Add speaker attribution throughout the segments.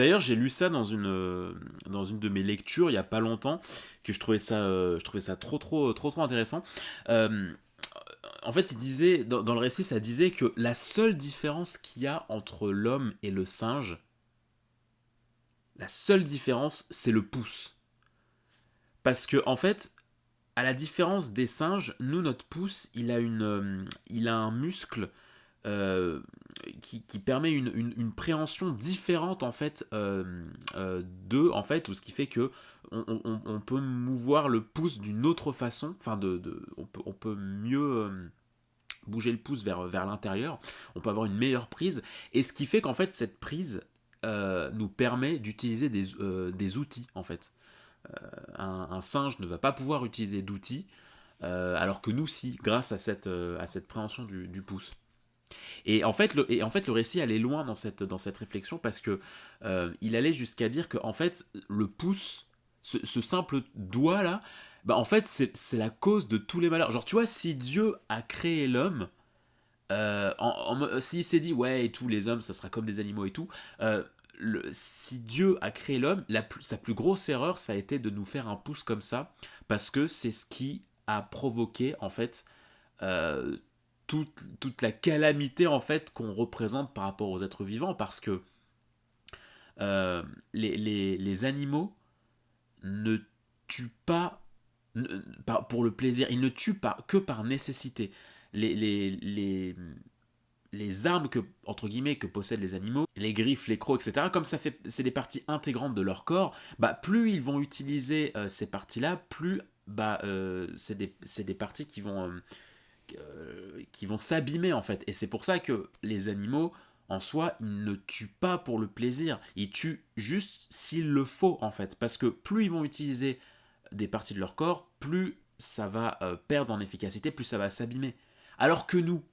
Speaker 1: D'ailleurs, j'ai lu ça dans une de mes lectures il y a pas longtemps, que je trouvais ça trop intéressant. Euh, En fait, il disait, dans le récit, ça disait que la seule différence qu'il y a entre l'homme et le singe, la seule différence, c'est le pouce. Parce que, en fait, à la différence des singes, nous, notre pouce, il a un muscle qui permet une préhension différente en fait d'eux en fait, ou ce qui fait que on peut mouvoir le pouce d'une autre façon, enfin on peut mieux bouger le pouce vers l'intérieur, on peut avoir une meilleure prise, et ce qui fait qu'en fait cette prise nous permet d'utiliser des outils en fait. Un singe ne va pas pouvoir utiliser d'outils, alors que nous si, grâce à cette préhension du pouce. Et en fait, le récit allait loin dans cette réflexion parce que il allait jusqu'à dire que en fait, le pouce, ce simple doigt là, bah en fait, c'est la cause de tous les malheurs. Genre, tu vois, si Dieu a créé l'homme, s'il s'est dit ouais et tous les hommes, ça sera comme des animaux et tout, si Dieu a créé l'homme, sa plus grosse erreur, ça a été de nous faire un pouce comme ça, parce que c'est ce qui a provoqué en fait euh, toute la calamité en fait qu'on représente par rapport aux êtres vivants, parce que les animaux ne tuent pas pour le plaisir, ils ne tuent pas que par nécessité. Les, les, les, les armes que, entre guillemets, que possèdent les animaux, les griffes, les crocs, etc., comme ça fait, c'est des parties intégrantes de leur corps, bah, plus ils vont utiliser ces parties-là, plus bah, c'est des parties qui vont s'abîmer en fait. Et c'est pour ça que les animaux, en soi, ils ne tuent pas pour le plaisir. Ils tuent juste s'il le faut en fait. Parce que plus ils vont utiliser des parties de leur corps, plus ça va perdre en efficacité, plus ça va s'abîmer. Alors que nous,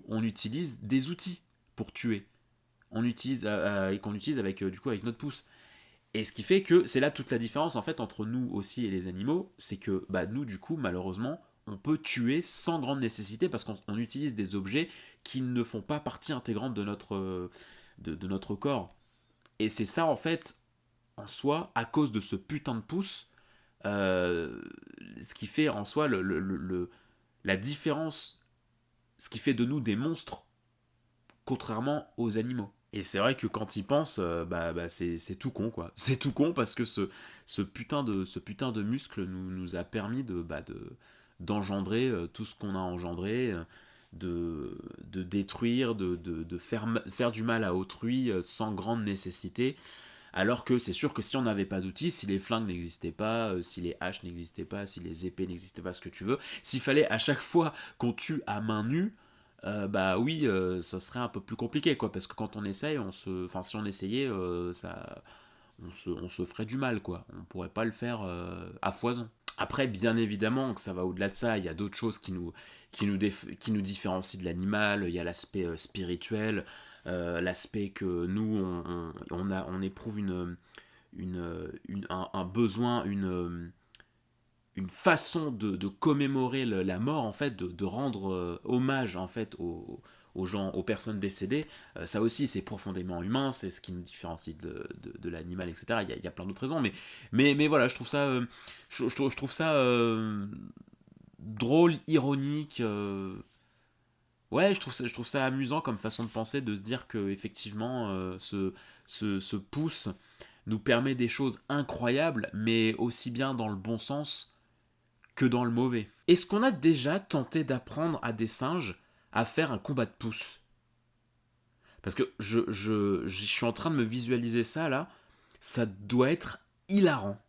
Speaker 1: on utilise des outils pour tuer. On utilise, et qu'on utilise avec, du coup, avec notre pouce. Et ce qui fait que c'est là toute la différence en fait entre nous aussi et les animaux, c'est que bah, nous du coup malheureusement on peut tuer sans grande nécessité parce qu'on utilise des objets qui ne font pas partie intégrante de notre corps. Et c'est ça en fait en soi à cause de ce putain de pouce, euh, ce qui fait en soi la différence, ce qui fait de nous des monstres contrairement aux animaux. Et c'est vrai que quand ils pensent, c'est tout con, quoi. C'est tout con parce que ce putain de muscle nous a permis d'engendrer tout ce qu'on a engendré, de détruire, faire du mal à autrui sans grande nécessité. Alors que c'est sûr que si on n'avait pas d'outils, si les flingues n'existaient pas, si les haches n'existaient pas, si les épées n'existaient pas, ce que tu veux, s'il fallait à chaque fois qu'on tue à main nue, bah oui, ça serait un peu plus compliqué, quoi, parce que quand on essaye, enfin si on essayait, on se ferait du mal, quoi. On pourrait pas le faire à foison. Après, bien évidemment que ça va au-delà de ça, il y a d'autres choses qui nous différencient de l'animal, il y a l'aspect spirituel, l'aspect que nous, on éprouve un besoin, une façon de commémorer la mort, en fait, de rendre hommage, en fait, aux gens, aux personnes décédées. Ça aussi, c'est profondément humain, c'est ce qui nous différencie de l'animal, etc. Il y a plein d'autres raisons, mais voilà, je trouve ça, je trouve ça drôle, ironique. Ouais, je trouve ça amusant comme façon de penser, de se dire que effectivement, ce pouce nous permet des choses incroyables, mais aussi bien dans le bon sens que dans le mauvais. Est-ce qu'on a déjà tenté d'apprendre à des singes à faire un combat de pouce? Parce que je suis en train de me visualiser ça là, ça doit être hilarant.